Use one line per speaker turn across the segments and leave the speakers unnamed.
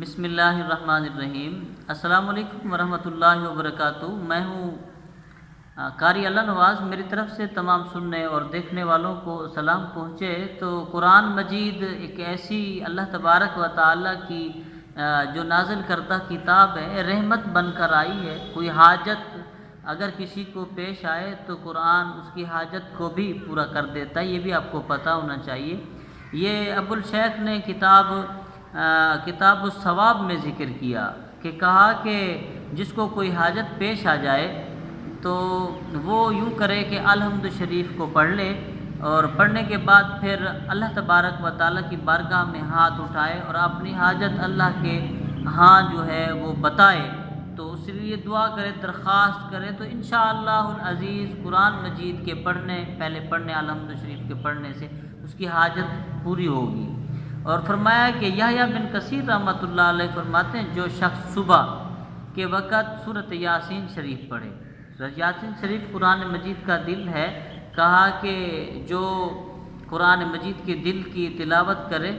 بسم اللہ الرحمن الرحیم۔ السلام علیکم ورحمۃ اللہ وبرکاتہ۔ میں ہوں قاری اللہ نواز۔ میری طرف سے تمام سننے اور دیکھنے والوں کو سلام پہنچے۔ تو قرآن مجید ایک ایسی اللہ تبارک و تعالیٰ کی جو نازل کردہ کتاب ہے، رحمت بن کر آئی ہے۔ کوئی حاجت اگر کسی کو پیش آئے تو قرآن اس کی حاجت کو بھی پورا کر دیتا ہے، یہ بھی آپ کو پتہ ہونا چاہیے۔ یہ ابو الشیخ نے کتاب الثواب میں ذکر کیا کہ کہا کہ جس کو کوئی حاجت پیش آ جائے تو وہ یوں کرے کہ الحمد شریف کو پڑھ لے، اور پڑھنے کے بعد پھر اللہ تبارک و تعالیٰ کی بارگاہ میں ہاتھ اٹھائے اور اپنی حاجت اللہ کے ہاں جو ہے وہ بتائے، تو اس لیے دعا کرے، درخواست کرے، تو انشاءاللہ العزیز قرآن مجید کے پہلے پڑھنے الحمد شریف کے پڑھنے سے اس کی حاجت پوری ہوگی۔ اور فرمایا کہ یحییٰ بن کثیر رحمۃ اللہ علیہ فرماتے ہیں، جو شخص صبح کے وقت سورۃ یاسین شریف پڑھے، یاسین شریف قرآن مجید کا دل ہے، کہا کہ جو قرآن مجید کے دل کی تلاوت کرے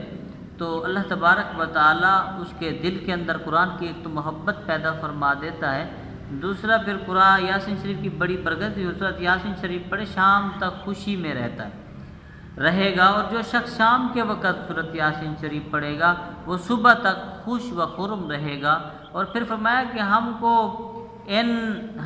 تو اللہ تبارک و تعالیٰ اس کے دل کے اندر قرآن کی ایک تو محبت پیدا فرما دیتا ہے، دوسرا پھر قرآن یاسین شریف کی بڑی برکت ہے، سورۃ یاسین شریف پڑھے شام تک خوشی میں رہے گا، اور جو شخص شام کے وقت سورۃ یاسین شریف پڑھے گا وہ صبح تک خوش و خرم رہے گا۔ اور پھر فرمایا کہ ہم کو ان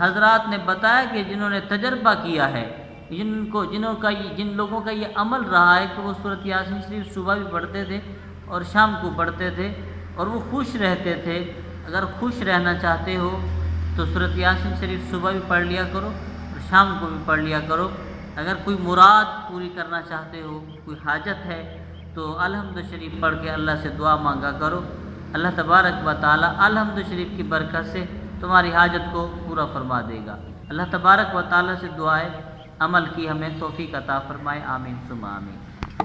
حضرات نے بتایا کہ جنہوں نے تجربہ کیا ہے، جن لوگوں کا یہ عمل رہا ہے کہ وہ سورۃ یاسین شریف صبح بھی پڑھتے تھے اور شام کو پڑھتے تھے اور وہ خوش رہتے تھے۔ اگر خوش رہنا چاہتے ہو تو سورۃ یاسین شریف صبح بھی پڑھ لیا کرو اور شام کو بھی پڑھ لیا کرو۔ اگر کوئی مراد پوری کرنا چاہتے ہو، کوئی حاجت ہے، تو الحمد شریف پڑھ کے اللہ سے دعا مانگا کرو۔ اللہ تبارک و تعالیٰ الحمد شریف کی برکت سے تمہاری حاجت کو پورا فرما دے گا۔ اللہ تبارک و تعالیٰ سے دعائے عمل کی ہمیں توفیق عطا فرمائے، آمین ثم آمین۔